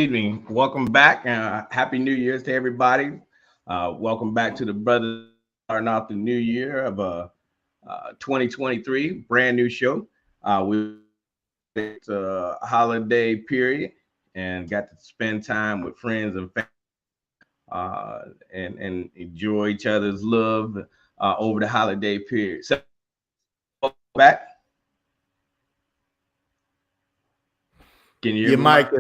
evening. Welcome back. Happy New Year's to everybody. Welcome back to the Brothers starting off the new year of 2023, brand new show. We it's a holiday period and got to spend time with friends and family and enjoy each other's love over the holiday period. So back. Can you hear Your me, mic Mike?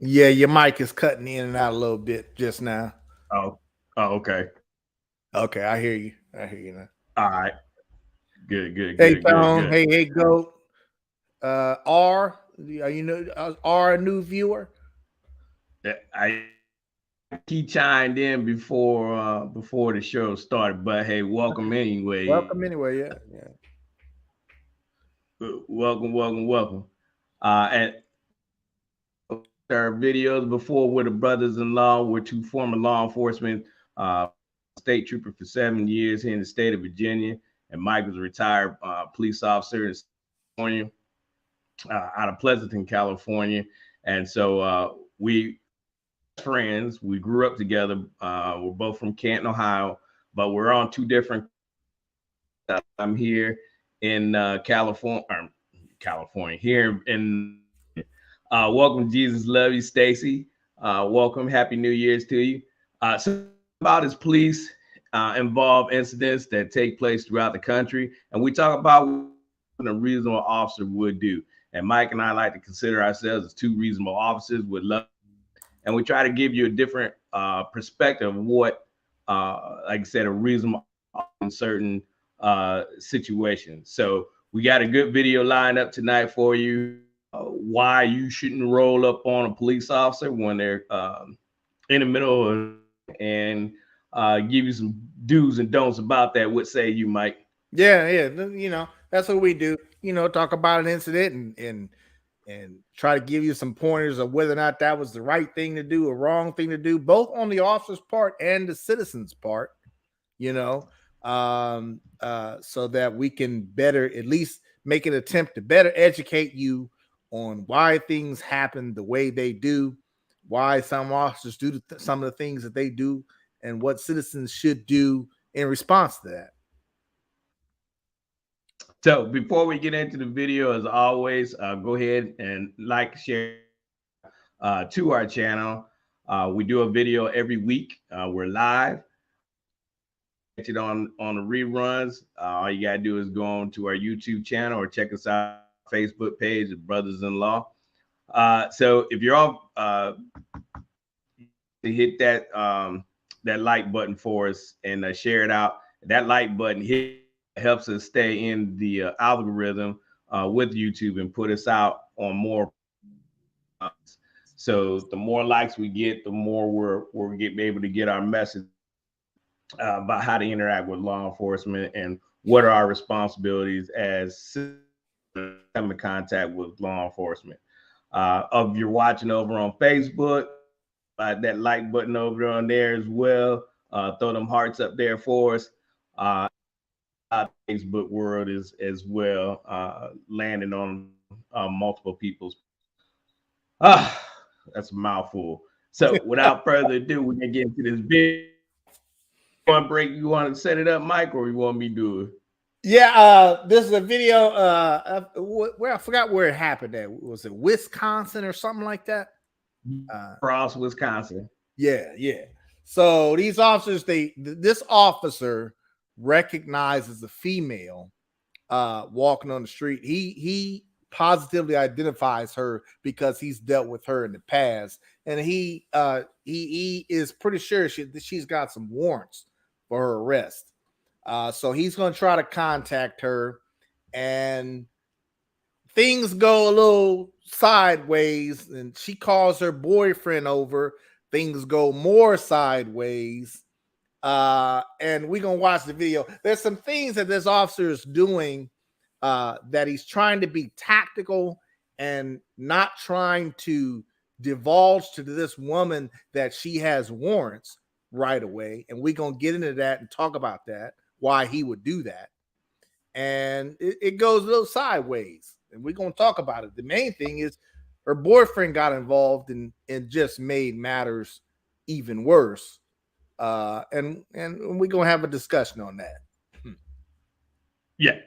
is your mic is cutting in and out a little bit just now. Oh, okay. Okay, I hear you. I hear you now. All right. Good, good, Hey good, good, Tone. good. Hey Goat. R, R a new viewer? I he chimed in before the show started, but hey, welcome anyway. Welcome anyway. Yeah, yeah. Welcome. And our videos before with the brothers-in-law. We're two former law enforcement state trooper for 7 years here in the state of Virginia, and Mike was a retired police officer in California, out of Pleasanton, California, and so we friends. We grew up together. We're both from Canton, Ohio, but we're on two different. I'm here in California. Here in welcome, Jesus love you, Stacy. Welcome, Happy New Year's to you. So about his police involved incidents that take place throughout the country, and we talk about what a reasonable officer would do. And Mike and I like to consider ourselves as two reasonable officers with love, and we try to give you a different perspective of what, like I said, a reasonable in certain situations. So we got a good video lined up tonight for you. Why you shouldn't roll up on a police officer when they're in the middle of, and give you some do's and don'ts about that. What say you, Mike? Yeah, yeah. That's what we do. Talk about an incident and try to give you some pointers of whether or not that was the right thing to do or wrong thing to do, both on the officer's part and the citizen's part, so that we can better at least make an attempt to better educate you on why things happen the way they do, why some officers do some of the things that they do, and what citizens should do in response to that. So before we get into the video, as always, go ahead and like, share to our channel. We do a video every week. We're live. Catch it on the reruns. All you gotta do is go on to our YouTube channel or check us out on our Facebook page of Brothers-in-Law. So if you're off, hit that like button for us and share it out. That like button helps us stay in the algorithm with YouTube and put us out on more. So the more likes we get, the more we're able to get our message about how to interact with law enforcement and what are our responsibilities as come in contact with law enforcement. If you're watching over on Facebook, that like button over on there as well. Throw them hearts up there for us. Facebook world is as well, landing on multiple people's. That's a mouthful. So without further ado, we're gonna get into this video. One break. You want to set it up, Mike, or you want me to do it? Yeah, this is a video where I forgot where it happened at. Was it Wisconsin or something like that? Crosse, Wisconsin. Yeah. So these officers, this officer recognizes a female walking on the street. He positively identifies her because he's dealt with her in the past, and he is pretty sure she's got some warrants for her arrest. So he's going to try to contact her, and things go a little sideways, and she calls her boyfriend over. Things go more sideways. And we're going to watch the video. There's some things that this officer is doing that he's trying to be tactical and not trying to divulge to this woman that she has warrants right away. And we're going to get into that and talk about that, why he would do that. And it goes a little sideways, and we're going to talk about it. The main thing is her boyfriend got involved and just made matters even worse. And we're gonna have a discussion on that. Yeah.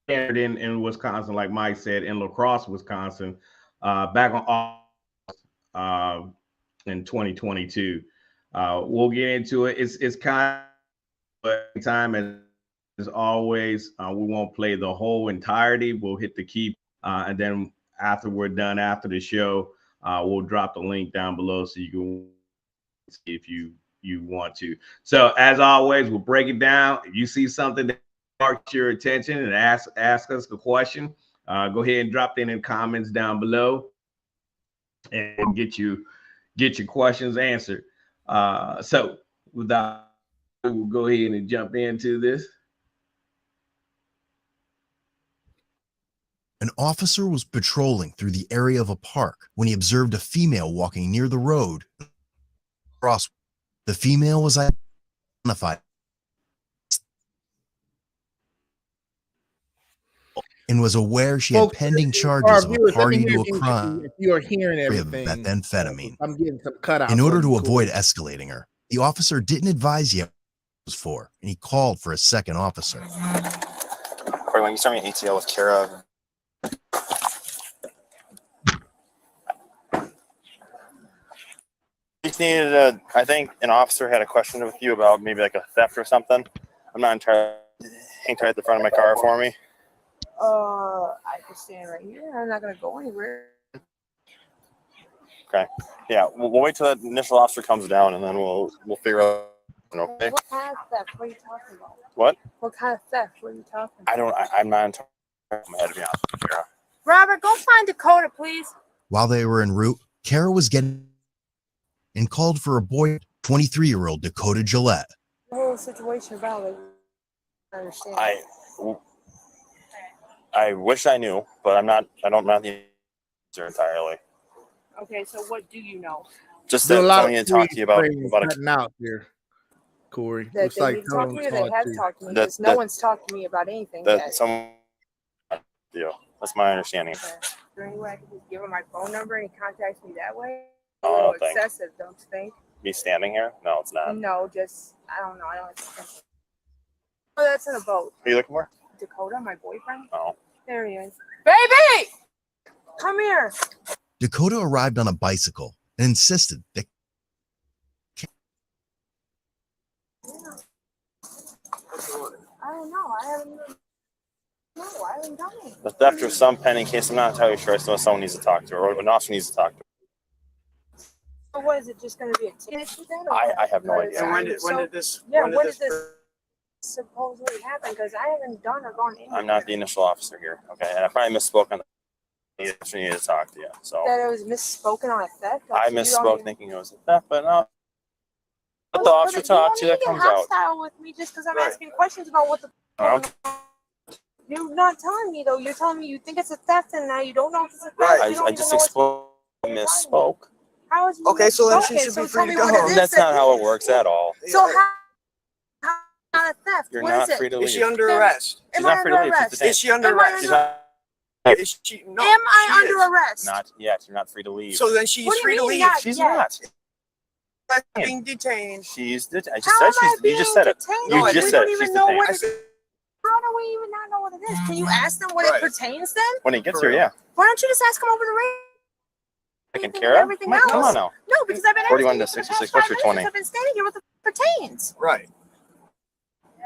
In Wisconsin, like Mike said, in La Crosse, Wisconsin, back on in 2022. We'll get into it. It's kind of time as always. We won't play the whole entirety. We'll hit the key, and then after we're done, after the show, we'll drop the link down below so you can see if you want to. So as always, we'll break it down. If you see something that sparks your attention and ask us the question, go ahead and drop it in the comments down below, and we'll get your questions answered. So without, we'll go ahead and jump into this. An officer was patrolling through the area of a park when he observed a female walking near the road. Crosse. The female was identified and was aware she had pending charges of a party to a crime if you are hearing of everything, methamphetamine. I'm getting some cutouts. In order to avoid escalating her, the officer didn't advise yet what it was for, and he called for a second officer. Corey, when you start me an ATL with Kara, just needed I think an officer had a question with you about maybe like a theft or something. I'm not entirely. Hang tight at the front of my car for me. I can stand right here. I'm not gonna go anywhere. Okay. Yeah, we'll wait till that initial officer comes down, and then we'll figure out. Okay. What kind of theft? What are you talking about? What? What kind of theft? What are you talking about? I'm not entirely in my head, to be honest with you, Kara. Robert, go find Dakota, please. While they were en route, Kara was getting and called for a boy, 23-year-old Dakota Gillette. The whole situation about it. I understand. I wish I knew, but I'm not. I don't know the answer entirely. Okay, so what do you know? Just that I need to talk to you about cutting out here, Corey. That Looks they like need to talk to me, or they have talked to me. That- Because no one's talked to me about anything that yet. someone. Yeah, that's my understanding. Okay. Is there any way I can just give him my phone number and he contacts me that way? I A don't little think. excessive, don't you think? Me standing here? No, it's not. No, just I don't know. I don't think. Oh, that's in a boat. Who are you looking for? Dakota, my boyfriend. Oh. There he is. Baby! Come here. Dakota arrived on a bicycle and insisted that I don't know. I haven't done it. The theft or some pending case. I'm not entirely sure. I still know someone needs to talk to her, or an officer needs to talk to her. So what is it? Just going to be a ticket with that? I have no idea. And when did this? Yeah, when did this supposedly happen? Because I haven't done or gone anywhere. I'm not the initial officer here. Okay, and I probably misspoke on the officer needed to talk to you. So That it was misspoken on a theft? I misspoke thinking it was a theft, but no. Let the officer talk to you. That comes out. You don't need to get hostile with me just because I'm asking questions about what the. You're not telling me though. You're telling me you think it's a theft, and now you don't know if it's a theft. Right. I just misspoke. How is Okay, so then she should be free to go. That's not how it works at all. So how not a theft? You're What not is free it? to leave. Is she under arrest? She's Am I not free to under leave. She's arrest? detained. Is she under Am I arrest? She's not. Is she? No. Am I she under is. arrest? Not yet. You're not free to leave. So then she's What do you free to mean leave. not She's yet? not. Being detained. She's detained. I just How said am I she's. You just said it. detained? No, You just we said don't it. even She's know detained. what I it said, is. How do we even not know what it is? Can you ask them what Right. it pertains then? When he gets here, yeah. Why don't you just ask them over the radio? Taking Anything care and of. everything Mike, come else. on now. No, because I've been 41 to asking you for the 66. past What's 5 your minutes 20? I've been standing here with the pertains. right.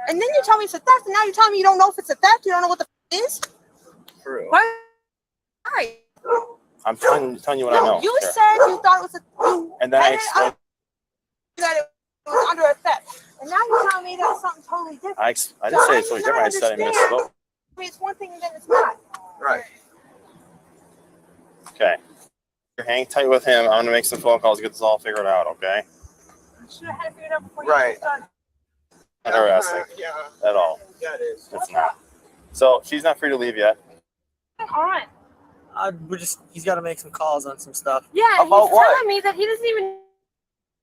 And then you tell me it's a theft, and now you're telling me you don't know if it's a theft, you don't know what the is? True. Why? Right. I'm telling you what I know. You Here. said you thought it was And then I explained. that it was under a theft. And now you're telling me that's something totally different. I didn't say it's totally different. I said I misspoke. I mean, it's one thing and then it's not. Right. Okay. You're hang tight with him. I'm gonna make some phone calls to get this all figured out. Okay. You should have had it figured out before Right. you started. Not harassing Yeah. at all. Yeah, it is. It's not. So she's not free to leave yet. All right. He's got to make some calls on some stuff. Yeah, About he's what? telling me that he doesn't even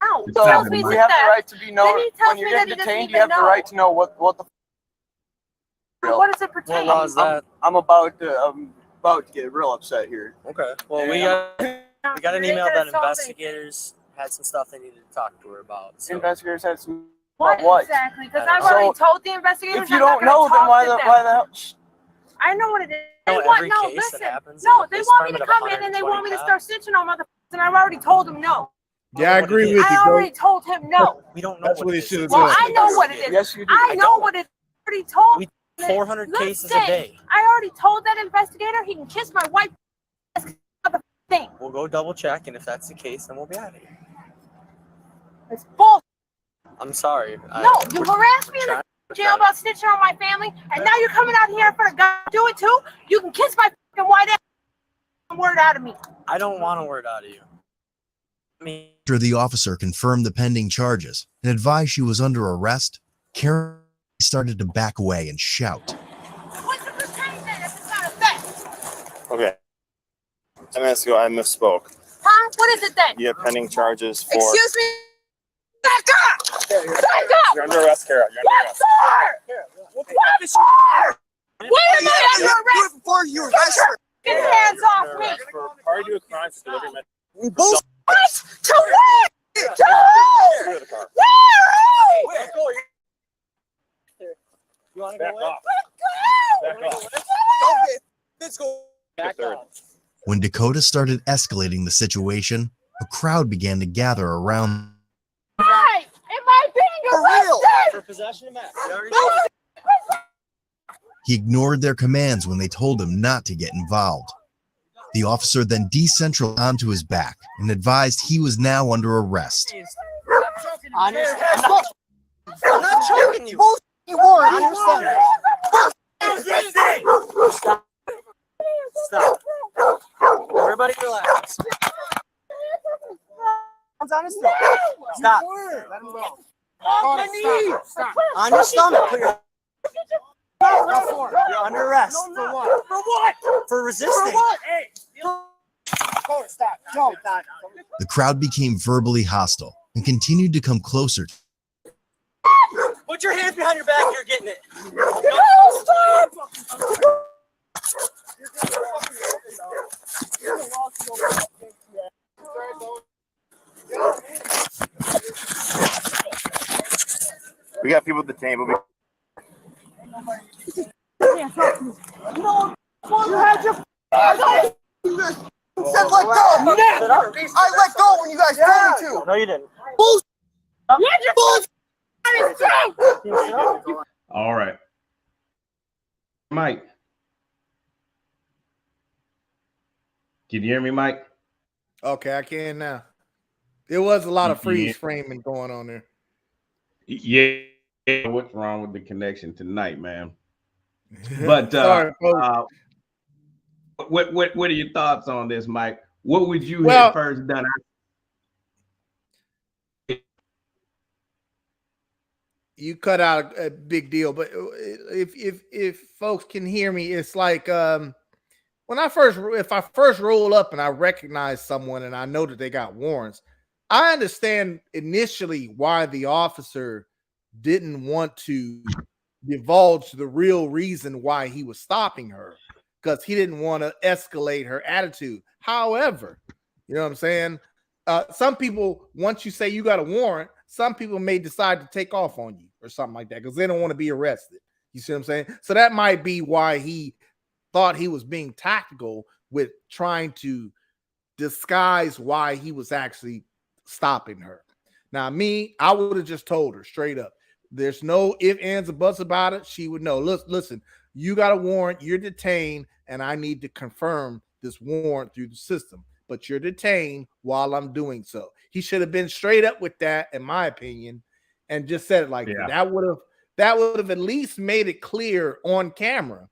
know. It's He tells happening, me Mike. We it's have the theft. right to be known. Then he tells When you're me that getting he doesn't detained, even you have the know. right to know what the. What does it What pertain? law is that? I'm about to about to get real upset here. Okay. Well, we got an email that investigators had some stuff they needed to talk to her about. So. Investigators had some. What exactly? Because I've already told the investigators. If you don't know, then why the hell? I know what it is. They know want every no. case Listen, that happens, no. They this want me to permit of come in and they want me to 120 start snitching on motherfuckers, and I've already told them no. Yeah, I agree with you. I already told him no. We don't know That's what what it he is. should have Well, done. I know what it is. Yes, you do. I know what it is. I already told. We 400 cases a Listen, day. I already told that investigator he can kiss my wife. Thing. We'll go double check, and if that's the case, then we'll be out of here. It's bull. I'm sorry. No, you harassed me in the jail about snitching on my family, and now you're coming out here for the guy to do it too. You can kiss my fucking white ass. Word out of me. I don't want a word out of you. I mean, After the officer confirmed the pending charges and advised she was under arrest, Karen started to back away and shout. What's the percentage then if it's not a theft? Okay. 10 minutes ago, I misspoke. Huh? What is it then? You have pending charges for. Excuse me? Back up! Back up! You're under arrest, Kara. You're under What arrest. for? What for? Why am I under arrest? Before you arrest her. Get your hands off me! For party to a crime for delivering We both. What? To what? To who? to the car. Where? Let go. you want to Back go off. Back off. Okay. Let's go. Back Third. off. When Dakota started escalating the situation, a crowd began to gather around. Why? Am I being For real. arrested? For possession of meth. He ignored their commands when they told him not to get involved. The officer then decentralized onto his back and advised he was now under arrest. Honest. I'm not choking you. You are. I understand. Stop. Stop. Everybody relax. Stop. Let him go. On my knees. On your stomach. Put your... You're under arrest. For what? For what? For resisting. For what? Hey. Stop. Don't. The crowd became verbally hostile and continued to come closer. Put your hands behind your back. You're getting it. We got people detained, but we. You had your. Said let go. I let go when you guys told me to. No, you didn't. All right. Mike. Can you hear me, Mike? Okay, I can now. There was a lot of freeze framing going on there. Yeah. What's wrong with the connection tonight, man? But Sorry, folks. what are your thoughts on this, Mike? What would you Well, have first done? You cut out a big deal, but if folks can hear me, it's like when if I first roll up and I recognize someone and I know that they got warrants, I understand initially why the officer didn't want to divulge the real reason why he was stopping her, because he didn't want to escalate her attitude. However, you know what I'm saying? Some people, once you say you got a warrant, some people may decide to take off on you or something like that because they don't want to be arrested. You see what I'm saying? So that might be why he thought he was being tactical with trying to disguise why he was actually stopping her. Now, me, I would have just told her straight up. There's no ifs, ands, or buts about it. She would know. Listen, you got a warrant. You're detained, and I need to confirm this warrant through the system. But you're detained while I'm doing so. He should have been straight up with that, in my opinion, and just said it like that. That would have at least made it clear on camera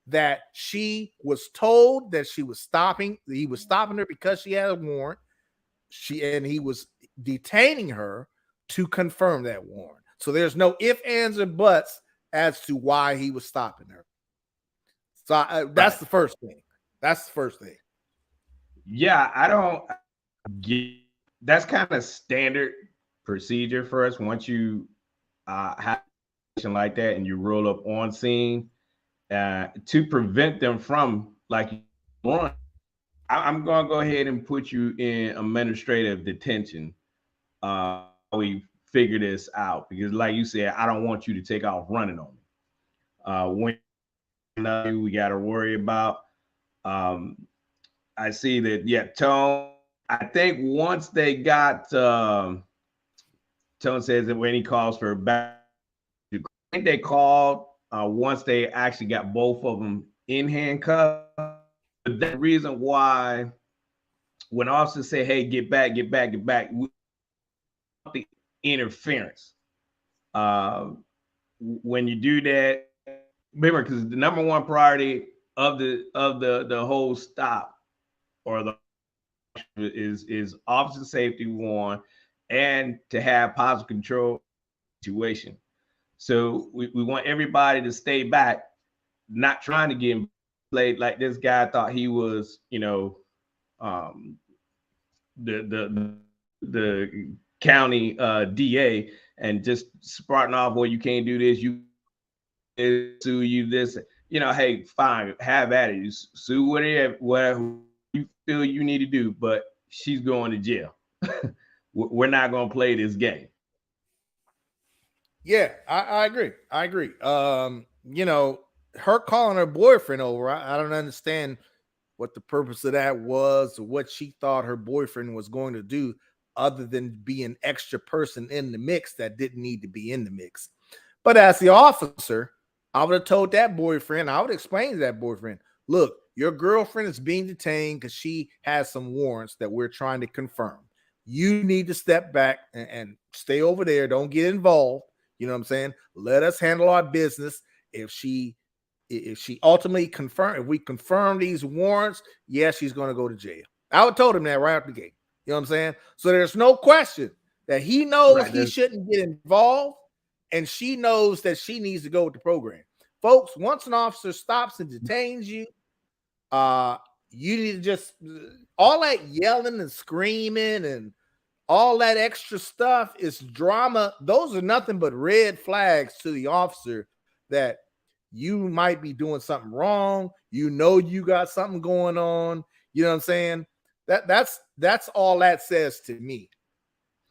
that she was told that he was stopping her because she had a warrant. He was detaining her to confirm that warrant. So there's no ifs, ands, or buts as to why he was stopping her. So that's the first thing. That's the first thing. Yeah, I don't get. That's kind of standard procedure for us. Once you have a situation like that and you roll up on scene, to prevent them from, like you One, I'm gonna go ahead and put you in administrative detention. We figure this out because, like you said, I don't want you to take off running on me. When we got to worry about. Um, I see that. Yeah, Tone. I think once they got Tone says that when he calls for back, I think they called once they actually got both of them in handcuffs. But the reason why when officers say, "Hey, get back, get back, get back," we want the interference. Uh, when you do that, remember, because the number one priority of the whole stop or the is officer safety one, and to have positive control situation. So we want everybody to stay back, not trying to get played like this guy thought he was, um, the county DA and just sparking off, well, you can't do this, you sue you this, hey, fine, have at it. You sue whatever you feel you need to do, but she's going to jail. We're not going to play this game. Yeah, I agree. I agree. Her calling her boyfriend over, I don't understand what the purpose of that was or what she thought her boyfriend was going to do other than be an extra person in the mix that didn't need to be in the mix. But as the officer, I would have told that boyfriend, I would explain to that boyfriend, look, your girlfriend is being detained because she has some warrants that we're trying to confirm. You need to step back and stay over there. Don't get involved. You know what I'm saying? Let us handle our business. If she ultimately if we confirm these warrants, yes, she's going to go to jail. I would have told him that right out the gate. You know what I'm saying? So there's no question that he knows he shouldn't get involved, and she knows that she needs to go with the program. Folks, once an officer stops and detains you, you need to just all that yelling and screaming and all that extra stuff is drama. Those are nothing but red flags to the officer that you might be doing something wrong. You got something going on. You know what I'm saying? That's all that says to me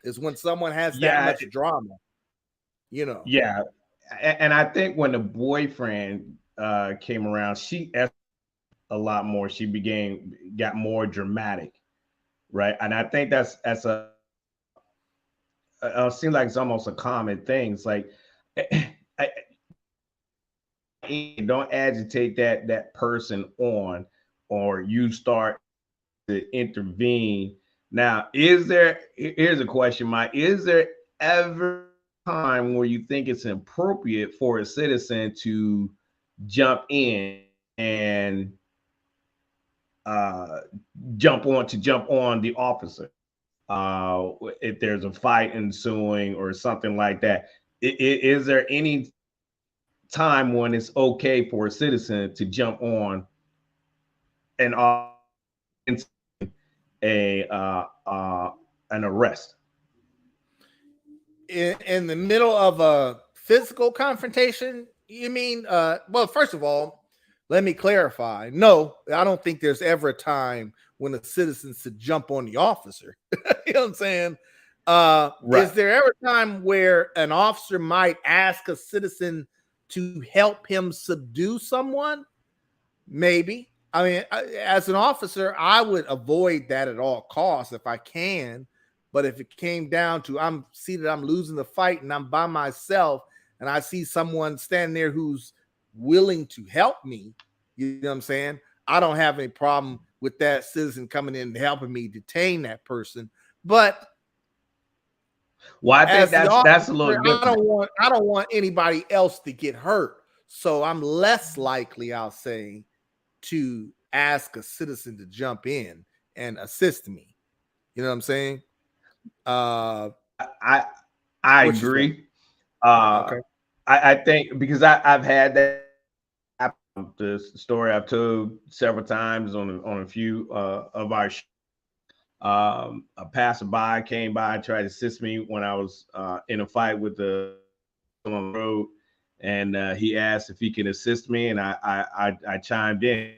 is when someone has that much drama. Yeah, and I think when the boyfriend came around, she a lot more. She got more dramatic, right? And I think that's seems like it's almost a common thing. It's like don't agitate that person on, or you start to intervene. Now, here's a question, Mike. Is there ever time where you think it's appropriate for a citizen to jump in and jump on the officer if there's a fight ensuing or something like that? Is there any time when it's okay for a citizen to jump on an an arrest in the middle of a physical confrontation? You mean, well, first of all, let me clarify. No, I don't think there's ever a time when a citizen should jump on the officer. You know what I'm saying? Right. Is there ever a time where an officer might ask a citizen to help him subdue someone? Maybe. I mean, as an officer, I would avoid that at all costs if I can. But if it came down to I'm losing the fight and I'm by myself and I see someone standing there who's willing to help me, you know what I'm saying? I don't have any problem with that citizen coming in and helping me detain that person. But well, I think that's a little different. I don't want anybody else to get hurt. So I'm less likely, I'll say, to ask a citizen to jump in and assist me. You know what I'm saying? I agree. Okay. I think because I've had that. The story I've told several times on a few of our shows. A passerby came by and tried to assist me when I was in a fight with the on the road, and he asked if he can assist me, and I chimed in.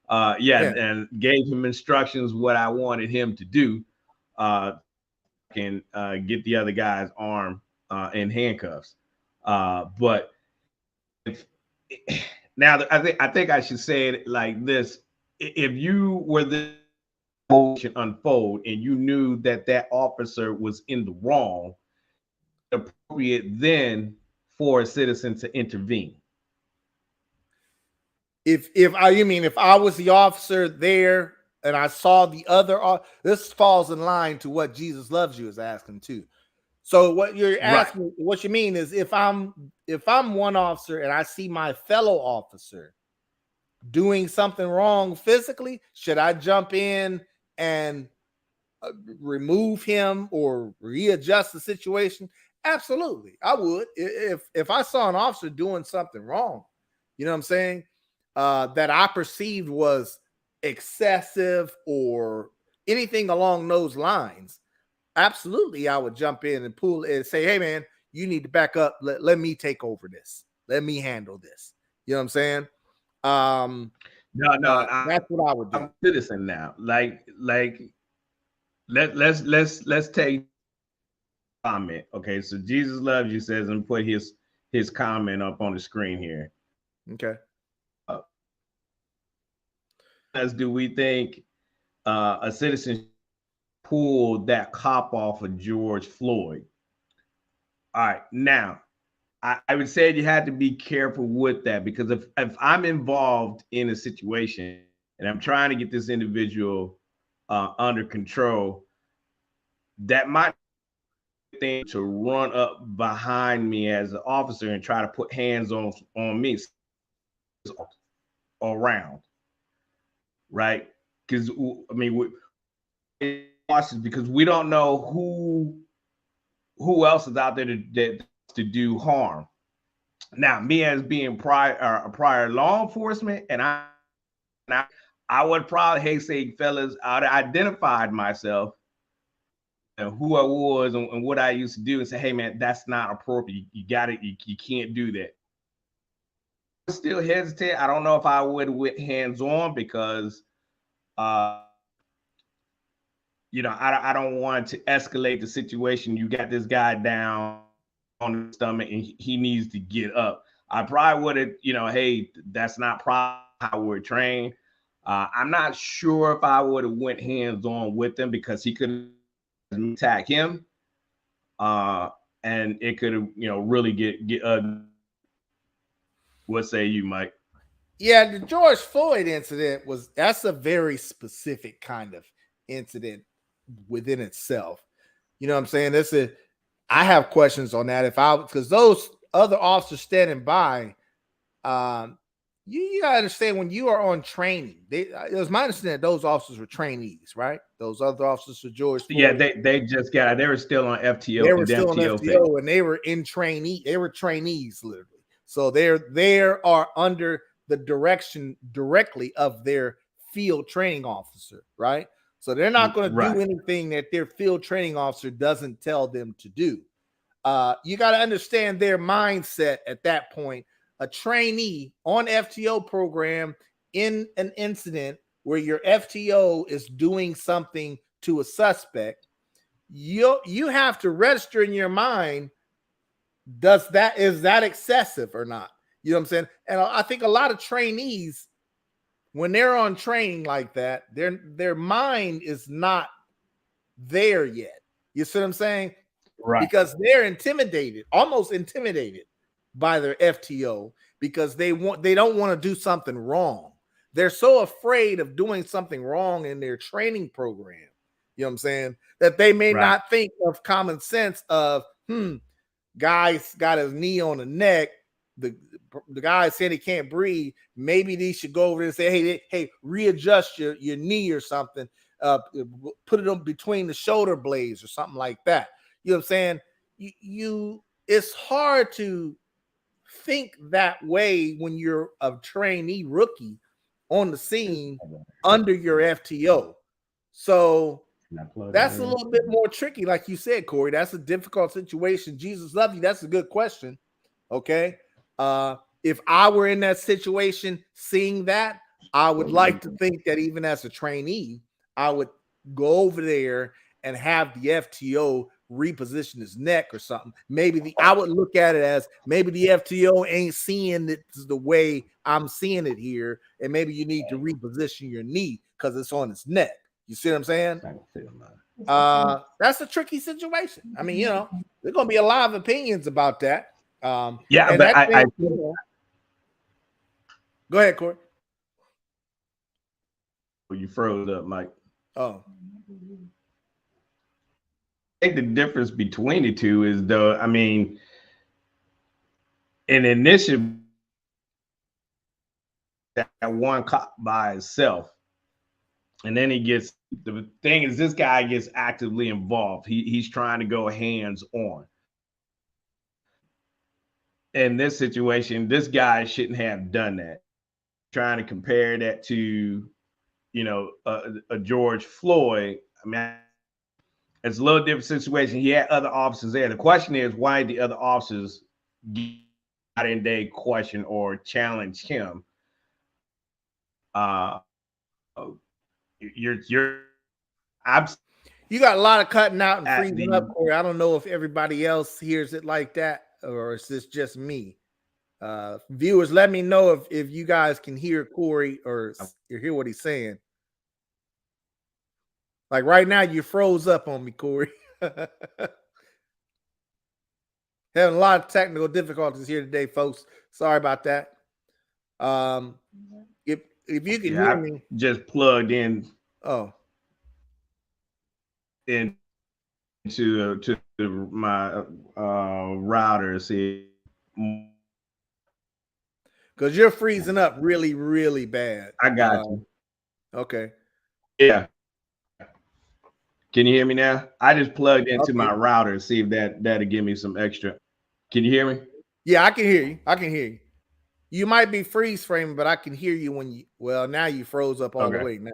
Yeah, and gave him instructions what I wanted him to do. Can get the other guy's arm in handcuffs. But if now I think I should say it like this: if you were the motion unfold and you knew that that officer was in the wrong, appropriate then for a citizen to intervene. If I was the officer there and I saw the other, this falls in line to what Jesus loves you is asking too. So what you're asking, right, what you mean is if I'm one officer and I see my fellow officer doing something wrong physically, should I jump in and remove him or readjust the situation? Absolutely, I would. If I saw an officer doing something wrong, you know what I'm saying, that I perceived was excessive or anything along those lines, absolutely, I would jump in and pull and say, hey, man, you need to back up. Let me take over this. Let me handle this. You know what I'm saying? That's what I would do. I'm a citizen now. Let's take comment. Okay, so Jesus loves you says and put his comment up on the screen here. Okay. As do we think a citizen pulled that cop off of George Floyd? All right, now I would say you had to be careful with that, because if I'm involved in a situation and I'm trying to get this individual under control, that might be to run up behind me as an officer and try to put hands on me around, right? Because I mean, because we don't know who else is out there to do harm. Now, me as being prior law enforcement, and I would probably say, fellas, I'd identified myself and who I was and what I used to do, and say, hey, man, that's not appropriate. You got it. You can't do that. I still hesitate. I don't know if I would with hands on, because you know, I don't want to escalate the situation. You got this guy down on the stomach and he needs to get up. I probably would have, you know, hey, that's not probably how we're trained. I'm not sure if I would have went hands on with him, because he could attack him, and it could have, you know, really get what say you, Mike? Yeah, the George Floyd incident that's a very specific kind of incident within itself. You know what I'm saying? I have questions on that, because those other officers standing by, you gotta understand, when you are on training, it was my understanding that those officers were trainees, right? Those other officers for George Floyd. Yeah, they just got, they were still on FTO. They were still on FTO, and they were in trainee. They were trainees, literally. So they are under the direction directly of their field training officer, right? So they're not going to do anything that their field training officer doesn't tell them to do. You got to understand their mindset at that point. A trainee on FTO program in an incident where your FTO is doing something to a suspect, you have to register in your mind, is that excessive or not? You know what I'm saying? And I think a lot of trainees, when they're on training like that, their mind is not there yet. You see what I'm saying? Right. Because they're almost intimidated by their FTO, because they don't want to do something wrong. They're so afraid of doing something wrong in their training program, you know what I'm saying, that they may not think of common sense of, guy's got his knee on the neck. The guy said he can't breathe. Maybe they should go over there and say, hey, readjust your knee or something. Put it on between the shoulder blades or something like that. You know what I'm saying? It's hard to think that way when you're a trainee rookie on the scene under your FTO. So that's a little bit more tricky, like you said, Corey. That's a difficult situation. Jesus love you. That's a good question. Okay. If I were in that situation, seeing that, I would like to think that even as a trainee, I would go over there and have the FTO reposition his neck or something. I would look at it as maybe the FTO ain't seeing it the way I'm seeing it here, and maybe you need to reposition your knee because it's on his neck. You see what I'm saying? That's a tricky situation. I mean, there's gonna be a lot of opinions about that. But I go ahead, Corey. You froze up, Mike. Oh. I think the difference between the two is, though, I mean, an initiative that one cop by itself, and then the thing is, this guy gets actively involved. He's trying to go hands on. In this situation, this guy shouldn't have done that. Trying to compare that to, a George Floyd. I mean, it's a little different situation. He had other officers there. The question is, why the other officers got in their question or challenged him? You got a lot of cutting out and freezing up, Corey. I don't know if everybody else hears it like that, or is this just me? Viewers, let me know if you guys can hear Corey or hear what he's saying. Like right now, you froze up on me, Corey. Having a lot of technical difficulties here today, folks. Sorry about that. If you can hear me, just plugged in. Oh, into my router. See, because you're freezing up really, really bad. I got you. Okay. Yeah. Can you hear me now? I just plugged into my router. See if that'll give me some extra. Can you hear me? Yeah, I can hear you. I can hear you. You might be freeze framing, but I can hear you when now you froze up all the way now.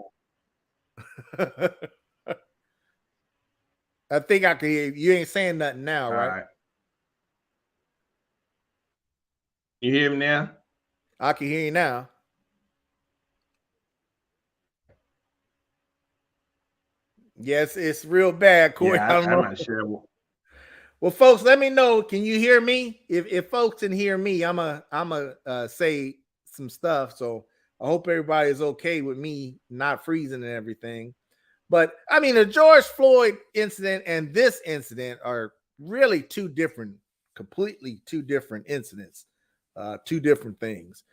I think I can hear you. You ain't saying nothing now, right? You hear me now? I can hear you now. Yes, it's real bad, Corey. Yeah, I'm not sure. Well, folks, let me know. Can you hear me? If folks can hear me, I'm a say some stuff. So I hope everybody is okay with me not freezing and everything. But I mean, the George Floyd incident and this incident are really completely two different incidents, two different things.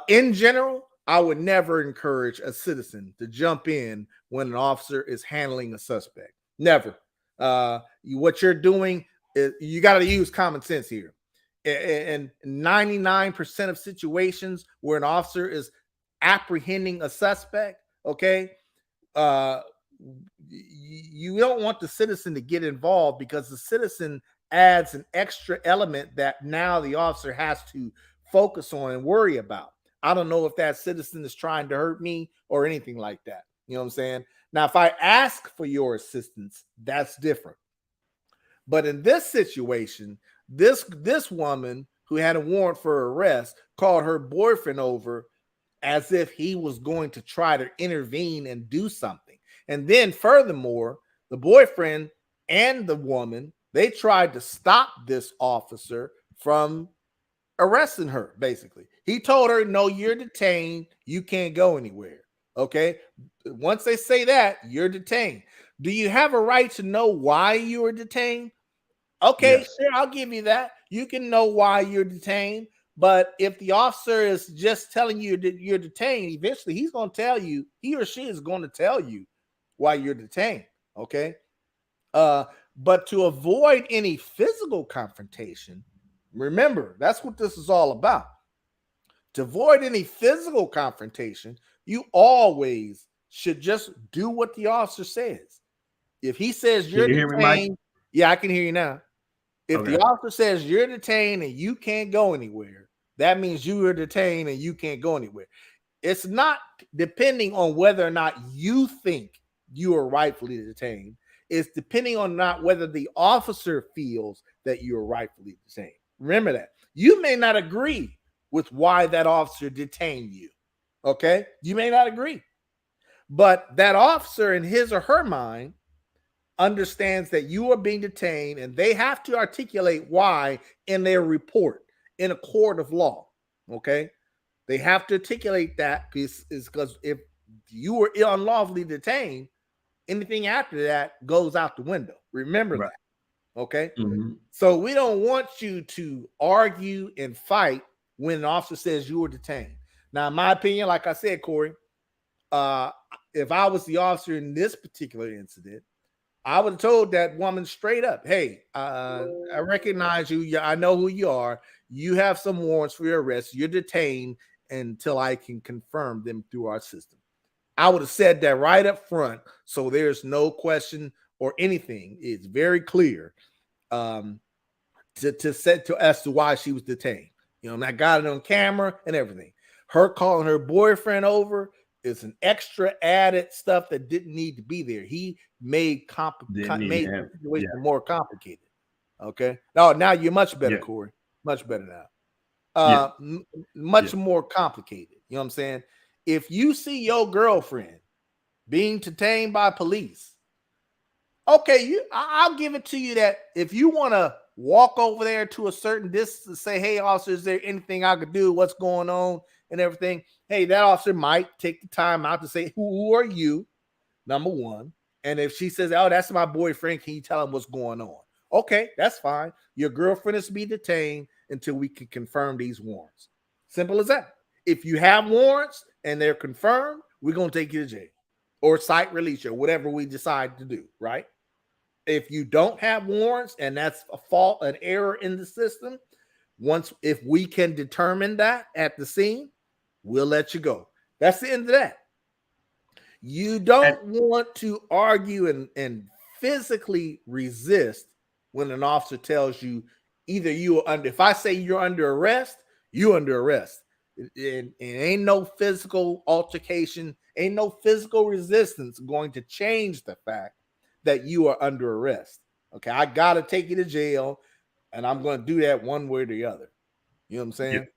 In general, I would never encourage a citizen to jump in when an officer is handling a suspect. Never. What you're doing is you got to use common sense here. And 99% of situations where an officer is apprehending a suspect, okay, you don't want the citizen to get involved because the citizen adds an extra element that now the officer has to focus on and worry about. I don't know if that citizen is trying to hurt me or anything like that. You know what I'm saying? Now, if I ask for your assistance, that's different. But in this situation, this woman who had a warrant for arrest called her boyfriend over as if he was going to try to intervene and do something. And then furthermore, the boyfriend and the woman, they tried to stop this officer from arresting her, basically. He told her, no, you're detained. You can't go anywhere. Okay. Once they say that, you're detained. Do you have a right to know why you are detained? Okay, yes. Sure, I'll give you that. You can know why you're detained. But if the officer is just telling you that you're detained, eventually he's going to tell you, he or she is going to tell you why you're detained. Okay. But to avoid any physical confrontation, remember, that's what this is all about. To avoid any physical confrontation, you always should just do what the officer says. If he says you're detained, yeah, I can hear you now. If the officer says you're detained and you can't go anywhere, that means you are detained and you can't go anywhere. It's not depending on whether or not you think you are rightfully detained. It's depending on not whether the officer feels that you are rightfully detained. Remember that. You may not agree with why that officer detained you. Okay, you may not agree, but that officer in his or her mind understands that you are being detained, and they have to articulate why in their report in a court of law. Okay, they have to articulate that because if you were unlawfully detained, anything after that goes out the window. Remember Right. that. Okay, Mhm. so we don't want you to argue and fight when an officer says you were detained. Now, in my opinion, like I said, Corey, if I was the officer in this particular incident, I would have told that woman straight up, hey, I recognize you. I know who you are. You have some warrants for your arrest. You're detained until I can confirm them through our system. I would have said that right up front, so there's no question or anything. It's very clear to as to why she was detained. You know, and I got it on camera and everything. Her calling her boyfriend over is an extra added stuff that didn't need to be there. He made the situation more complicated. Okay. Now you're much better, Corey. Much better now. Much more complicated. You know what I'm saying? If you see your girlfriend being detained by police, okay, I'll give it to you that if you want to walk over there to a certain distance and say, hey, officer, is there anything I could do? What's going on and everything? Hey, that officer might take the time out to say, who are you? Number one. And if she says, oh, that's my boyfriend, can you tell him what's going on? Okay, that's fine. Your girlfriend is to be detained until we can confirm these warrants. Simple as that. If you have warrants and they're confirmed, we're going to take you to jail or site release you or whatever we decide to do, right? If you don't have warrants and that's a fault, an error in the system, if we can determine that at the scene, we'll let you go. That's the end of that. You don't want to argue and physically resist when an officer tells you either you are under, if I say you're under arrest, you're under arrest. And ain't no physical altercation, ain't no physical resistance going to change the fact that you are under arrest. Okay, I gotta take you to and I'm going to do that one way or the other. You know what I'm saying?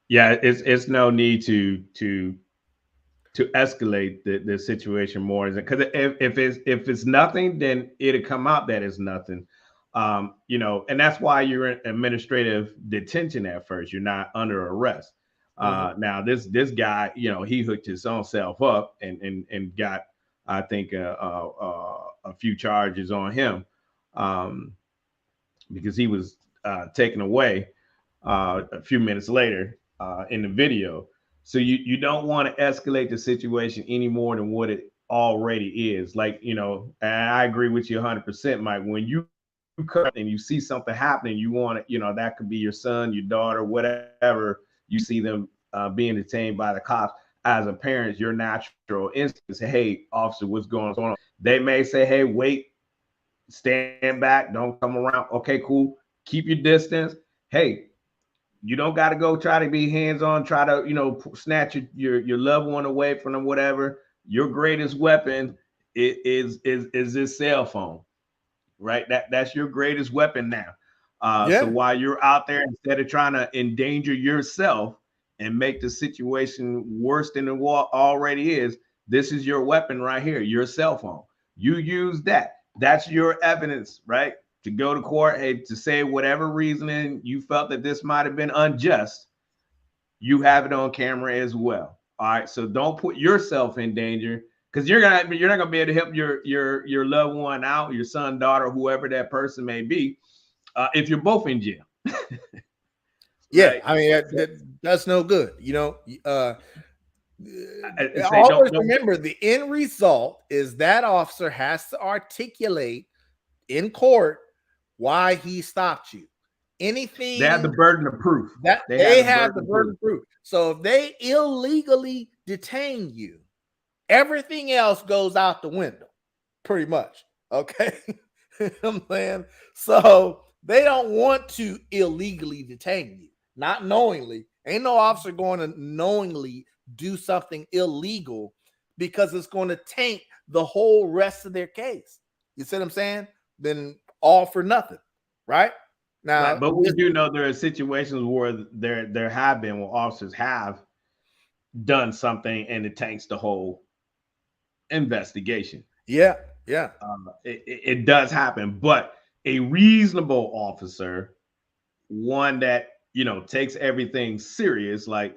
Yeah. It's no need to escalate the situation more, because if it's nothing, then it'll come out that it's nothing. And that's why you're in administrative detention at first. You're not under arrest. Now this guy, he hooked his own self up and got, I think, a few charges on him because he was taken away a few minutes later in the video. So you don't want to escalate the situation any more than what it already is. Like, and I agree with you 100%, Mike. When you cut and you see something happening, you want to, that could be your son, your daughter, whatever. You see them being detained by the cops. As a parent, your natural instinct is, hey, officer, what's going on? They may say, hey, wait, stand back, don't come around. Okay, cool. Keep your distance. Hey, you don't got to go try to be hands-on, try to, snatch your loved one away from them, whatever. Your greatest weapon is this cell phone, right? That's your greatest weapon now. So while you're out there, instead of trying to endanger yourself and make the situation worse than it already is, this is your weapon right here, your cell phone. You use that. That's your evidence, right? To go to court, hey, to say whatever reasoning you felt that this might have been unjust, you have it on camera as well. All right. So don't put yourself in danger, because you're not gonna be able to help your loved one out, your son, daughter, whoever that person may be, if you're both in jail. Right? I mean, that's no good. Always remember the end result is that officer has to articulate in court why he stopped you. Anything, they have the burden of proof. That they have the burden of proof. So if they illegally detain you, everything else goes out the window, pretty much. Okay. I'm saying, so they don't want to illegally detain you, not knowingly. Ain't no officer going to knowingly do something illegal because it's going to taint the whole rest of their case. You see what I'm saying? Then all for nothing, right? Now, but we do know there are situations where there have been where officers have done something and it tanks the whole investigation. Yeah, yeah. It does happen, but a reasonable officer, one that takes everything serious, like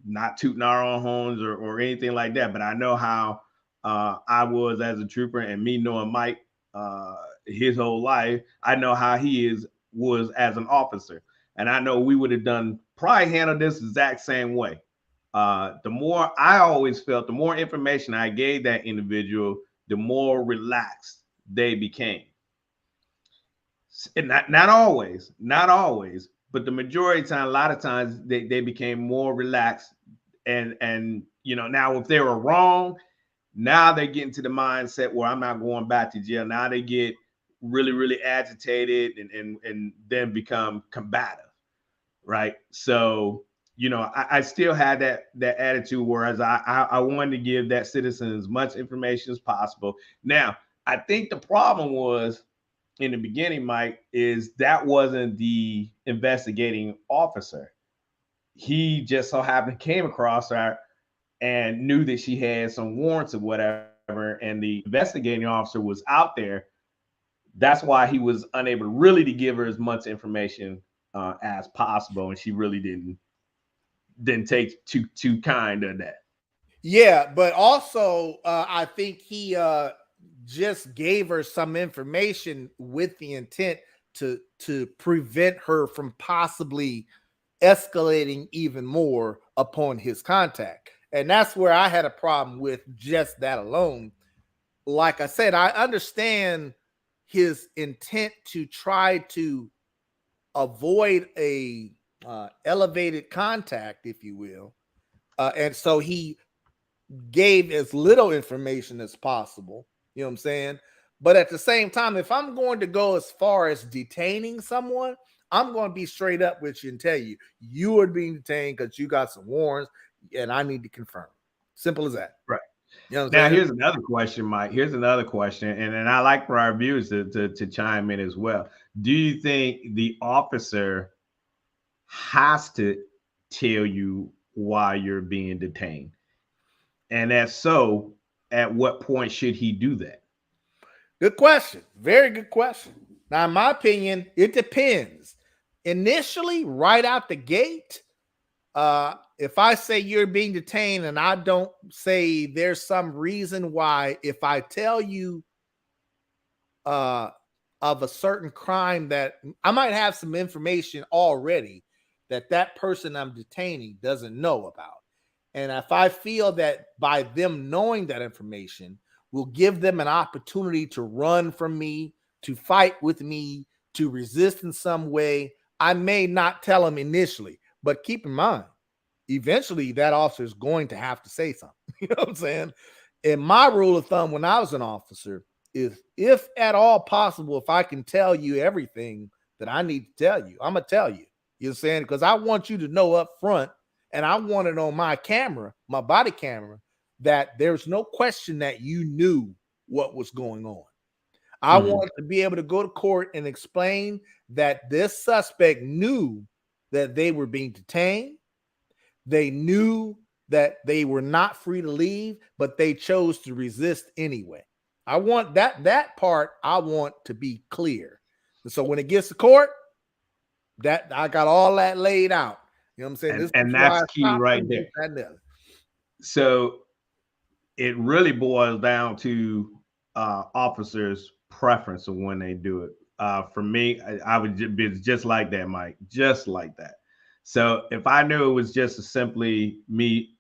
not tooting our own horns or anything like that, but I know how I was as a trooper, and me knowing Mike his whole life, I know how he was as an officer, and I know we would have probably handled this exact same way. The more I always felt, the more information I gave that individual, the more relaxed they became. And not always, but the majority of the time, a lot of times they became more relaxed. And now if they were wrong, now they get into the mindset where I'm not going back to jail. Now they get really, really agitated and then become combative, right? So I still had that attitude, whereas I wanted to give that citizen as much information as possible. Now, I think the problem was in the beginning, Mike, is that wasn't the investigating officer. He just so happened came across her and knew that she had some warrants or whatever, and the investigating officer was out there. That's why he was unable really to give her as much information as possible, and she really didn't take too kind of that. Yeah, but also I think he just gave her some information with the intent to prevent her from possibly escalating even more upon his contact. And that's where I had a problem with just that alone. Like I said, I understand his intent to try to avoid a elevated contact, if you will. And so he gave as little information as possible. You know what I'm saying? But at the same time, if I'm going to go as far as detaining someone, I'm going to be straight up with you and tell you, you are being detained because you got some warrants and I need to confirm. Simple as that. Right. You know what I'm Now, saying? here's another question, Mike. Here's another question, and I like for our viewers to chime in as well. Do you think the officer has to tell you why you're being detained? And if so, at what point should he do that? Good question. Very good question. Now, in my opinion, it depends. Initially, right out the gate, if I say you're being detained and I don't say there's some reason why, if I tell you of a certain crime that I might have some information already that person I'm detaining doesn't know about. And if I feel that by them knowing that information will give them an opportunity to run from me, to fight with me, to resist in some way, I may not tell them initially. But keep in mind, eventually that officer is going to have to say something. You know what I'm saying? And my rule of thumb when I was an officer is, if at all possible, if I can tell you everything that I need to tell you, I'm going to tell you. You know what I'm saying? Because I want you to know up front, and I want it on my camera, my body camera, that there's no question that you knew what was going on. I want to be able to go to court and explain that this suspect knew that they were being detained. They knew that they were not free to leave, but they chose to resist anyway. I want that part, I want to be clear. And so when it gets to court, that I got all that laid out. You know what I'm saying? And that's key right there. So it really boils down to officers' preference of when they do it. For me, I would be just like that, Mike, just like that. So if I knew it was just simply me,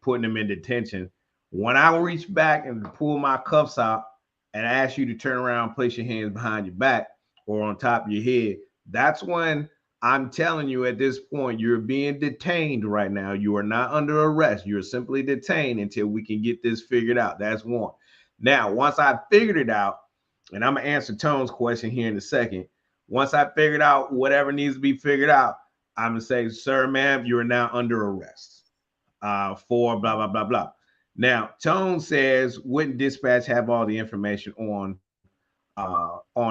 putting them in detention, when I reach back and pull my cuffs out and ask you to turn around, place your hands behind your back or on top of your head, that's when I'm telling you at this point, you're being detained right now. You are not under arrest. You're simply detained until we can get this figured out. That's one. Now, once I figured it out, and I'm going to answer Tone's question here in a second. Once I figured out whatever needs to be figured out, I'm going to say, sir, ma'am, you are now under arrest for blah, blah, blah, blah. Now, Tone says, wouldn't dispatch have all the information on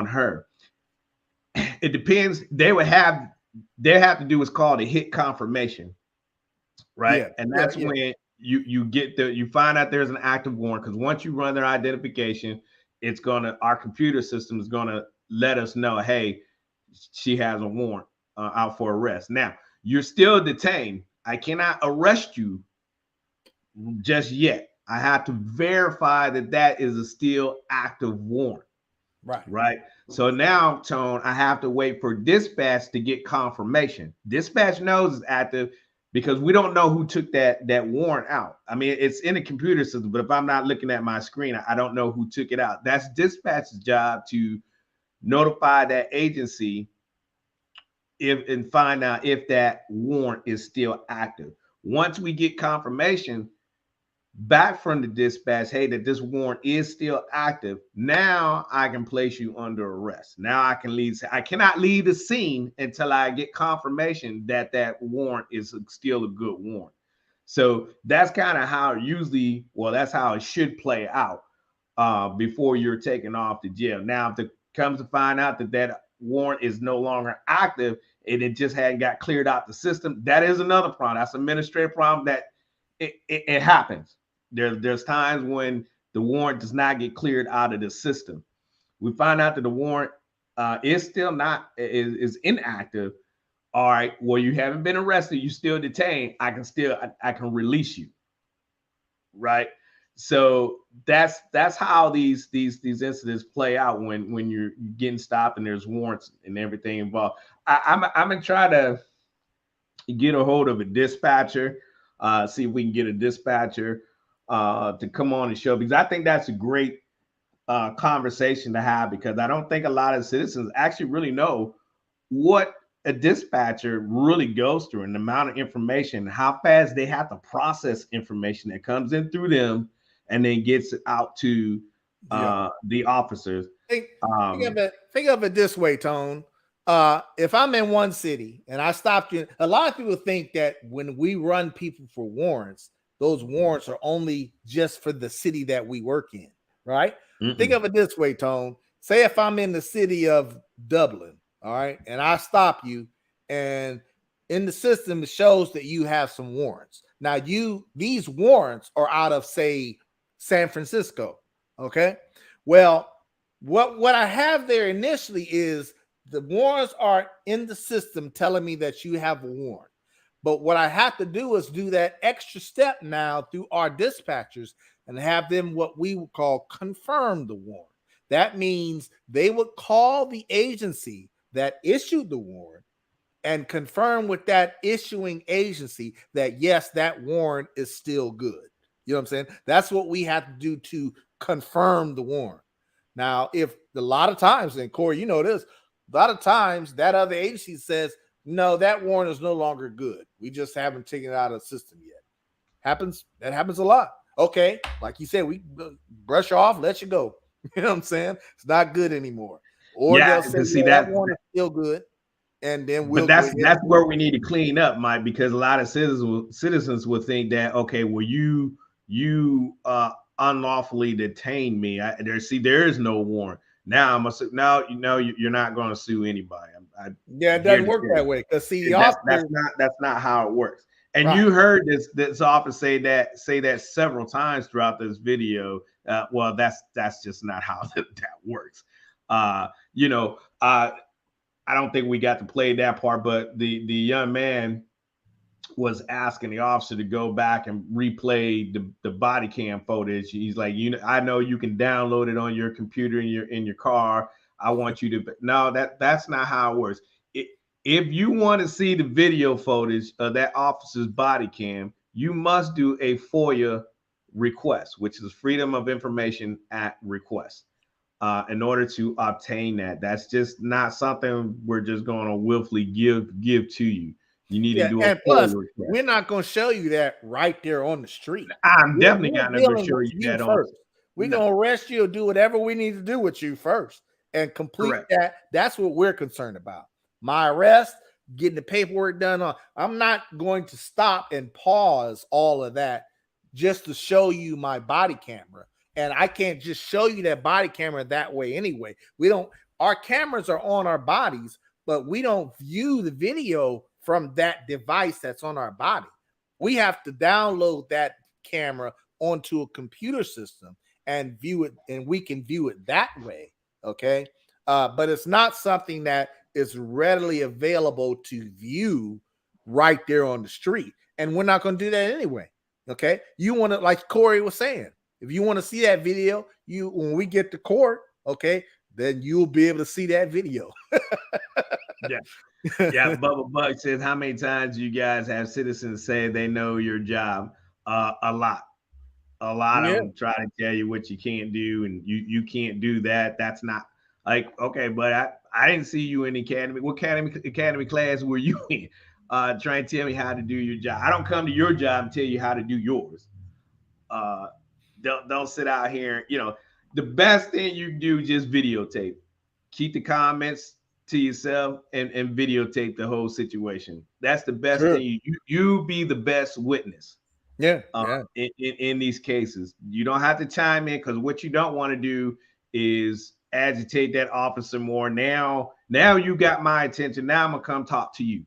her? It depends. They have to do what's called a hit confirmation. right? Yeah, And yeah, that's yeah. when you find out there's an active warrant, because once you run their identification, our computer system is gonna let us know, hey, she has a warrant out for arrest. Now you're still detained. I cannot arrest you just yet. I have to verify that that is a still active warrant. Right. Right. So now, Tone, I have to wait for dispatch to get confirmation. Dispatch knows it's active because we don't know who took that warrant out. I mean, it's in the computer system, but if I'm not looking at my screen, I don't know who took it out. That's dispatch's job to notify that agency and find out if that warrant is still active. Once we get confirmation back from the dispatch, hey, that this warrant is still active, now I can place you under arrest. Now I can leave. I cannot leave the scene until I get confirmation that that warrant is still a good warrant. So that's kind of how usually, well, that's how it should play out before you're taken off to jail. Now, if it comes to find out that that warrant is no longer active and it just hadn't got cleared out the system, that is another problem. That's an administrative problem that it happens. There's times when the warrant does not get cleared out of the system. We find out that the warrant is still not is inactive. All right, well, you haven't been arrested, you still detained. I can release you, right? So that's how these incidents play out when you're getting stopped and there's warrants and everything involved. I'm gonna try to get a hold of a dispatcher, see if we can get a dispatcher to come on the show, because I think that's a great conversation to have, because I don't think a lot of citizens actually really know what a dispatcher really goes through and the amount of information, how fast they have to process information that comes in through them and then gets out to the officers. Think of it this way, Tone. If I'm in one city and I stopped you, a lot of people think that when we run people for warrants, those warrants are only just for the city that we work in, right? Think of it this way, Tone. Say if I'm in the city of Dublin, all right, and I stop you, and in the system it shows that you have some warrants. Now these warrants are out of, say, San Francisco, okay? Well, what I have there initially is the warrants are in the system telling me that you have a warrant. But what I have to do is do that extra step now through our dispatchers and have them what we would call confirm the warrant. That means they would call the agency that issued the warrant and confirm with that issuing agency that, yes, that warrant is still good. You know what I'm saying? That's what we have to do to confirm the warrant. Now, if a lot of times, and Corey, you know this, a lot of times that other agency says, no, that warrant is no longer good. We just haven't taken it out of the system yet. That happens a lot. Okay, like you said, we brush off, let you go. You know what I'm saying? It's not good anymore. Or they'll say, that warrant is still good. And then we'll. But that's where we need to clean up, Mike, because a lot of citizens will think that, okay, well, you unlawfully detained me. There is no warrant. Now you're not going to sue anybody. It doesn't work that way, because see, that's not how it works. And right. You heard this officer say that several times throughout this video. Well, that's just not how that works. I don't think we got to play that part, but the young man was asking the officer to go back and replay the body cam footage. He's like, I know you can download it on your computer in your car. I want you to. No, that's not how it works. If you want to see the video footage of that officer's body cam, you must do a FOIA request, which is Freedom of Information Act request. In order to obtain that, that's just not something we're just going to willfully give to you. You need to do a plus, request. We're not going to show you that right there on the street. I'm definitely not going to show you that first. We're going to arrest you or do whatever we need to do with you first and complete Correct. That. That's what we're concerned about. My arrest, getting the paperwork done. I'm not going to stop and pause all of that just to show you my body camera. And I can't just show you that body camera that way anyway. Our cameras are on our bodies, but we don't view the video from that device that's on our body. We have to download that camera onto a computer system and view it, and we can view it that way. Okay. But it's not something that is readily available to view right there on the street. And we're not going to do that anyway. Okay. You want to, like Corey was saying, if you want to see that video, when we get to court, okay, then you'll be able to see that video. Yeah. Yeah. Bubba Buck says, how many times you guys have citizens say they know your job? A lot. A lot of them try to tell you what you can't do, and you can't do that. That's not like, okay, but I didn't see you in the academy. What academy class were you in? Trying to tell me how to do your job. I don't come to your job and tell you how to do yours. Don't sit out here. You know, the best thing you do, just videotape. Keep the comments to yourself and videotape the whole situation. That's the best thing. You be the best witness. In these cases, you don't have to chime in, because what you don't want to do is agitate that officer more. Now you got my attention. Now I'm gonna come talk to you.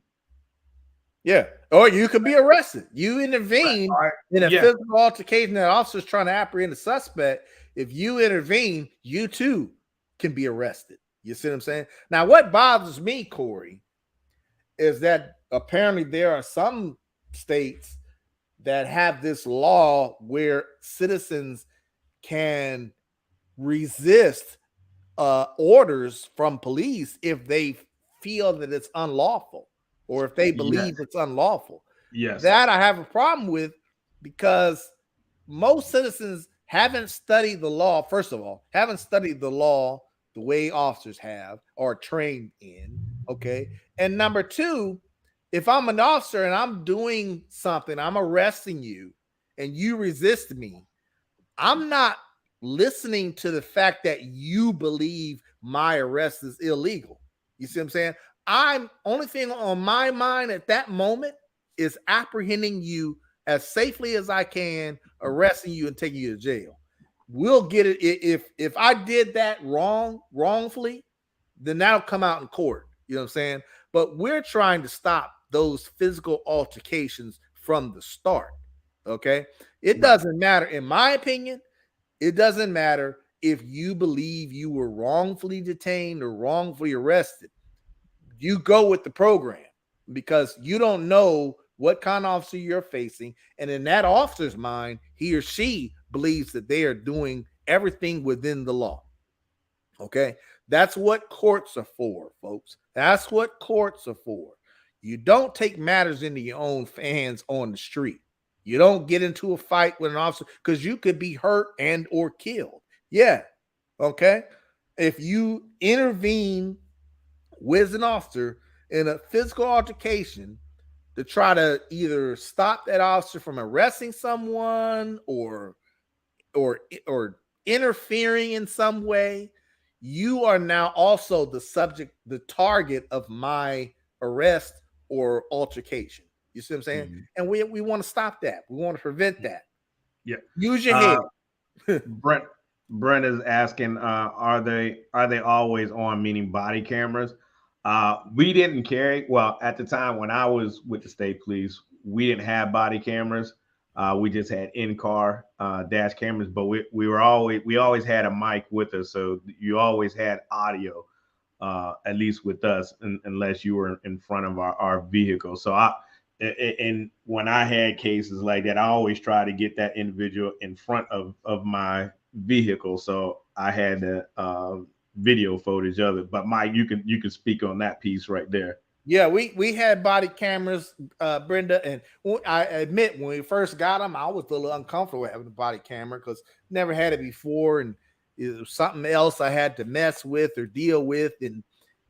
Yeah. Or you could be arrested. You intervene in a physical altercation. That officer's trying to apprehend the suspect. If you intervene, you too can be arrested. You see what I'm saying? Now, what bothers me, Corey, is that apparently there are some states that have this law where citizens can resist orders from police if they feel that it's unlawful, or if they believe it's unlawful. Yes. That I have a problem with, because most citizens haven't studied the law. First of all, haven't studied the law the way officers have or trained in. Okay. And number two, if I'm an officer and I'm doing something, I'm arresting you and you resist me, I'm not listening to the fact that you believe my arrest is illegal. You see what I'm saying? I'm only thing on my mind at that moment is apprehending you as safely as I can, arresting you and taking you to jail. We'll get it. If I did that wrongfully, then that'll come out in court. You know what I'm saying? But we're trying to stop those physical altercations from the start. Okay. It doesn't matter, in my opinion, it doesn't matter if you believe you were wrongfully detained or wrongfully arrested. You go with the program, because you don't know what kind of officer you're facing. And in that officer's mind, he or she believes that they are doing everything within the law. Okay. That's what courts are for, folks. That's what courts are for. You don't take matters into your own hands on the street. You don't get into a fight with an officer, because you could be hurt and or killed. Yeah. Okay. If you intervene with an officer in a physical altercation to try to either stop that officer from arresting someone or interfering in some way, you are now also the target of my arrest or altercation. You see what I'm saying? Mm-hmm. And we want to stop that. We want to prevent that. Yeah. Use your head. Brent is asking, are they always on, meaning body cameras? We didn't carry, well, at the time when I was with the state police, we didn't have body cameras. We just had in-car dash cameras, but we always had a mic with us, so you always had audio, at least with us, unless you were in front of our vehicle. So and when I had cases like that, I always try to get that individual in front of my vehicle, so I had the video footage of it. But Mike, you can speak on that piece right there. Yeah, we had body cameras, Brenda, and I admit when we first got them, I was a little uncomfortable having a body camera because never had it before, and it was something else I had to mess with or deal with, and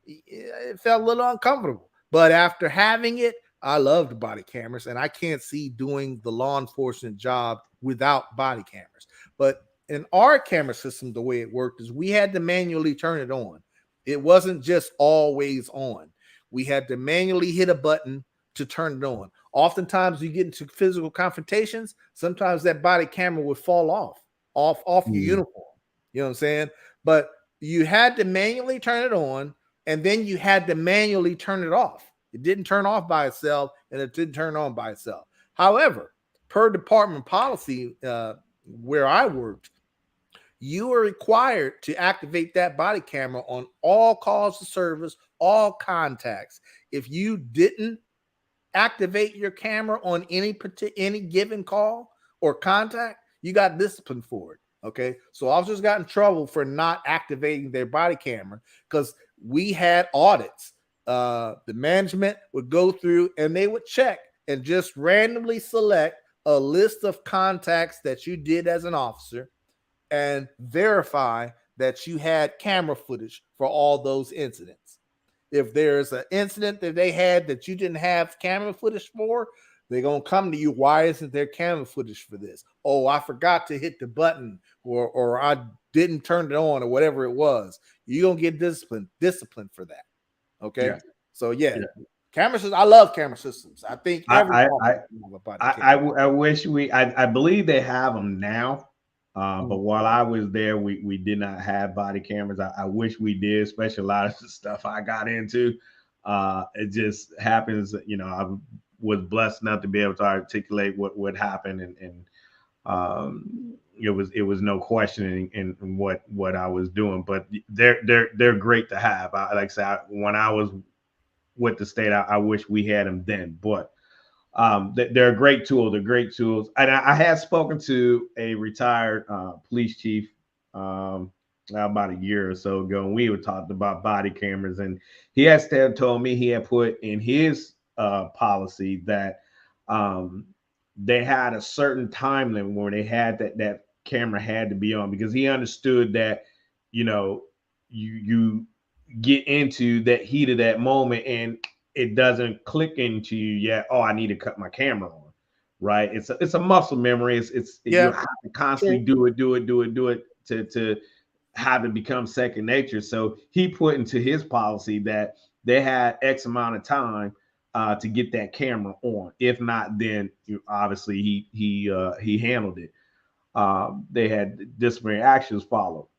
it felt a little uncomfortable. But after having it, I loved body cameras, and I can't see doing the law enforcement job without body cameras. But in our camera system, the way it worked is we had to manually turn it on. It wasn't just always on. We had to manually hit a button to turn it on. Oftentimes you get into physical confrontations, sometimes that body camera would fall off your uniform. You know what I'm saying? But you had to manually turn it on, and then you had to manually turn it off. It didn't turn off by itself, and it didn't turn on by itself. However, per department policy, where I worked, you are required to activate that body camera on all calls to service, all contacts. If you didn't activate your camera on any given call or contact, you got disciplined for it. Okay, so officers got in trouble for not activating their body camera because we had audits. The management would go through and they would check and just randomly select a list of contacts that you did as an officer and verify that you had camera footage for all those incidents. If there's an incident that they had that you didn't have camera footage for, they're going to come to you. Why isn't there camera footage for this? Oh, I forgot to hit the button, or I didn't turn it on, or whatever it was. You're going to get disciplined for that. Okay. Yeah. So yeah. Camera systems. I love camera systems. I think I wish I believe they have them now. But while I was there, we did not have body cameras. I wish we did, especially a lot of the stuff I got into. It just happens, I was blessed enough to be able to articulate what happened, and it was no questioning in what I was doing. But they're great to have. Like I said, when I was with the state, I wish we had them then, but. They're a great tool. They're great tools. And I had spoken to a retired police chief about a year or so ago, and we were talking about body cameras. And he has told me he had put in his policy that they had a certain time limit where they had that camera had to be on, because he understood that, you get into that heat of that moment and it doesn't click into you yet. Oh, I need to cut my camera on, right? It's a muscle memory. You have to constantly do it to have it become second nature. So he put into his policy that they had X amount of time to get that camera on. If not, then obviously he handled it. They had disciplinary actions followed.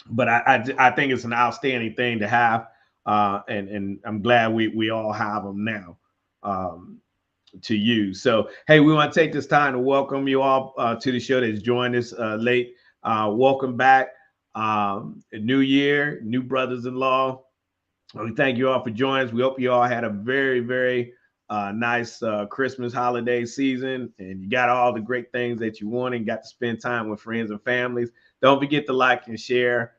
But I think it's an outstanding thing to have. And I'm glad we all have them now to use. So, hey, we want to take this time to welcome you all to the show that's joined us late. Welcome back. New year, new brothers-in-law. We thank you all for joining us. We hope you all had a very, very nice Christmas holiday season, and you got all the great things that you wanted and got to spend time with friends and families. Don't forget to like and share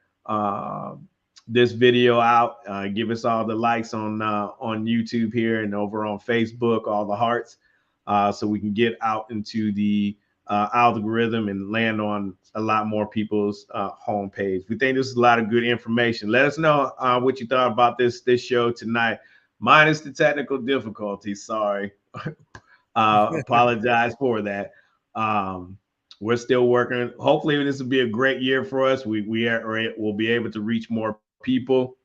this video out. Give us all the likes on YouTube here and over on Facebook, all the hearts, so we can get out into the algorithm and land on a lot more people's homepage. We think this is a lot of good information. Let us know what you thought about this show tonight, minus the technical difficulties. Sorry. Apologize for that. We're still working. Hopefully this will be a great year for us. We'll be able to reach more people.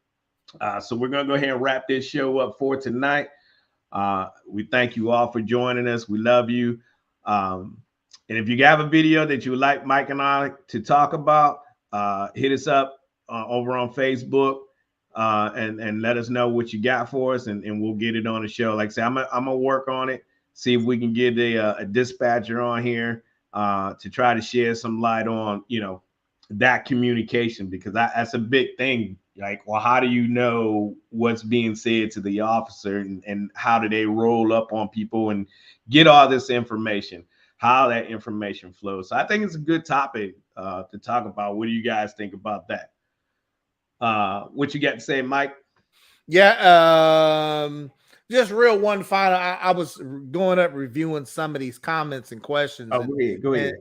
So we're going to go ahead and wrap this show up for tonight. We thank you all for joining us. We love you. And if you have a video that you would like Mike and I to talk about, hit us up over on Facebook and let us know what you got for us, and we'll get it on the show. Like I said, I'm gonna work on it, see if we can get a dispatcher on here to try to shed some light on, that communication, because that's a big thing. Like, well, how do you know what's being said to the officer, and how do they roll up on people and get all this information, how that information flows? So I think it's a good topic to talk about. What do you guys think about that? What you got to say, Mike? Yeah, just real one final. I was going up reviewing some of these comments and questions. Oh, go ahead.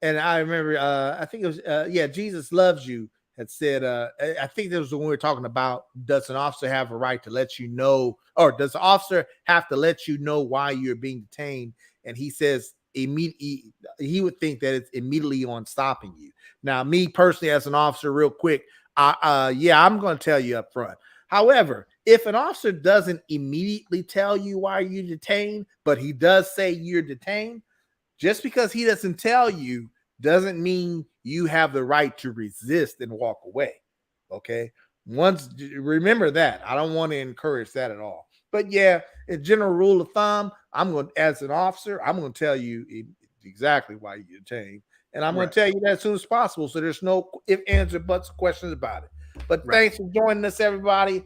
And I remember, I think it was, Jesus Loves You had said, I think that was when we were talking about, does an officer have a right to let you know, or does the officer have to let you know why you're being detained? And he says, immediately, he would think that it's immediately on stopping you. Now, me personally, as an officer, real quick, I'm going to tell you up front. However, if an officer doesn't immediately tell you why you're detained, but he does say you're detained, just because he doesn't tell you doesn't mean you have the right to resist and walk away. Okay. Remember that. I don't want to encourage that at all. But yeah, in general rule of thumb, as an officer, I'm going to tell you exactly why you get detained. And I'm going to tell you that as soon as possible. So there's no if, ands, or buts questions about it. But thanks for joining us, everybody.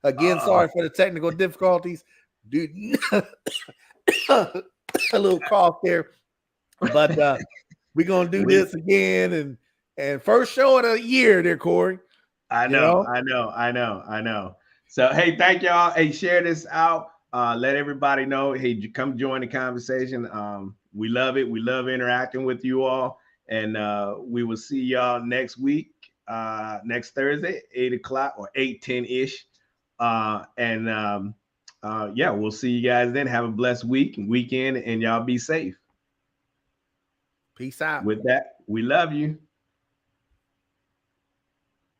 Again, sorry for the technical difficulties. Dude, a little cough there. But we're going to do this again. And first show of the year there, Corey. I know. So, hey, thank y'all. Hey, share this out. Let everybody know. Hey, come join the conversation. We love it. We love interacting with you all. And we will see y'all next week, next Thursday, 8 o'clock or 8:10-ish. Yeah, we'll see you guys then. Have a blessed week and weekend, and y'all be safe. Peace out. With that, we love you.